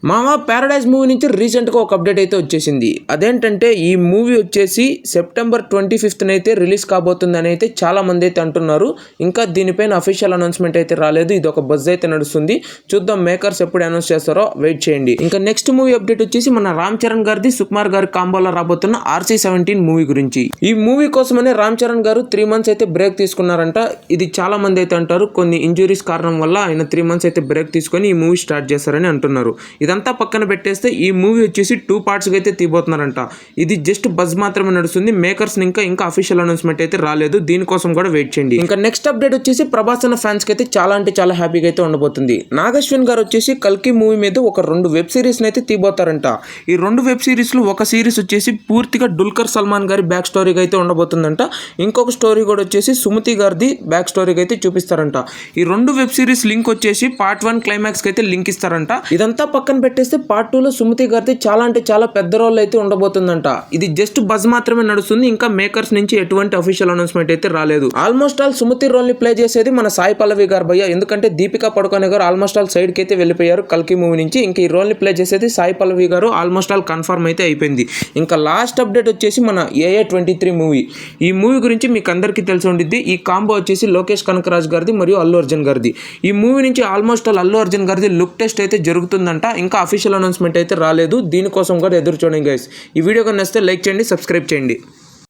మామ Paradise movie నుంచి రీసెంట్గా ఒక అప్డేట్ అయితే వచ్చేసింది. అదేంటంటే ఈ మూవీ వచ్చేసి సెప్టెంబర్ 25th అయితే రిలీజ్ కాబోతుందని అయితే చాలా మంది అయితే అంటున్నారు. ఇంకా దీనిపైన అఫీషియల్ అనౌన్స్మెంట్ అయితే రాలేదు. ఇది ఒక బజ్ అయితే నడుస్తుంది. చూద్దాం మేకర్స్ ఎప్పుడు అనౌన్స్ చేస్తారో వెయిట్ చేయండి. ఇంకా నెక్స్ట్ మూవీ అప్డేట్ వచ్చేసి మన రామ్ చరణ్ గారిది సుకుమార్ గారి కాంబోలో రాబోతున్న RC-17 మూవీ గురించి. ఈ మూవీ కోసమనే రామ్ చరణ్ గారు 3 months అయితే బ్రేక్ తీసుకున్నారంట. ఇది చాలా మంది అయితే అంటారు కొన్ని ఇంజురీస్ కారణం వల్ల ఆయన 3 months అయితే బ్రేక్ తీసుకొని ఈ మూవీ స్టార్ట్ చేస్తారని అంటున్నారు. ఇదంతా పక్కన పెట్టేస్తే ఈ మూవీ వచ్చేసి 2 parts అయితే తీయబోతున్నారంట. ఇది జస్ట్ బజ్ మాత్రమే నడుస్తుంది. మేకర్స్ ఇంకా అఫీషియల్ అనౌన్స్మెంట్ అయితే రాలేదు. దీనికోసం కూడా వెయిట్ చేయండి. ఇంకా నెక్స్ట్ అప్డేట్ వచ్చేసి ప్రభాస్ అన్న ఫ్యాన్స్ కి అయితే చాలా అంటే చాలా హ్యాపీగా అయితే ఉండబోతుంది. నాగశ్విన్ గారు వచ్చేసి కల్కి మూవీ మీద ఒక 2 వెబ్ సిరీస్ అయితే తీయబోతారంట. ఈ 2 వెబ్ సిరీస్ లో ఒక సిరీస్ వచ్చేసి పూర్తిగా డుల్కర్ సల్మాన్ గారి బ్యాక్ స్టోరీగా అయితే ఉండబోతుందంట. ఇంకొక స్టోరీ కూడా వచ్చేసి సుమతి గారిది బ్యాక్ స్టోరీగా అయితే చూపిస్తారంట. ఈ 2 వెబ్ సిరీస్ లింక్ వచ్చేసి పార్ట్ 1 క్లైమాక్స్ కి అయితే లింక్ ఇస్తారంట. ఇదంతా పక్కన పెట్టేస్తే పార్ట్ 2 లో సుమతి గారిది చాలా అంటే చాలా పెద్ద రోల్ అయితే ఉండబోతుందంట. ఇది జస్ట్ బజ్ మాత్రమే నడుస్తుంది. ఇంకా మేకర్స్ నుంచి ఎటువంటి అఫీషియల్ అనౌన్స్మెంట్ అయితే రాలేదు. ఆల్మోస్ట్ ఆల్ సుమతి రోల్ ని ప్లే చేసేది మన సాయి పల్లవి గారు భయ్య. ఎందుకంటే దీపికా పడుకోనే గారు ఆల్మోస్ట్ ఆల్ సైడ్ కి అయితే వెళ్ళిపోయారు కల్కి మూవీ నుంచి. ఇంకా ఈ రోల్ ని ప్లే చేసేది సాయి పల్లవి గారు ఆల్మోస్ట్ ఆల్ కన్ఫర్మ్ అయితే అయిపోయింది. ఇంకా లాస్ట్ అప్డేట్ వచ్చేసి మన AA-23 మూవీ. ఈ మూవీ గురించి మీకు అందరికీ తెలిసి ఉండిద్ది. ఈ కాంబో వచ్చేసి లోకేష్ కనకరాజ్ గారిది మరియు అల్లు అర్జున్ గారిది. ఈ మూవీ నుంచి ఆల్మోస్ట్ ఆల్ అల్లు అర్జున్ గారిది లుక్ టెస్ట్ అయితే జరుగుతుందంట. ఇంకా అఫీషియల్ అనౌన్స్మెంట్ అయితే రాలేదు. దీనికోసం కూడా ఎదురు చూడండి గైస్. ఈ వీడియో కన్నా నచ్చితే లైక్ చేయండి, సబ్స్క్రైబ్ చేయండి.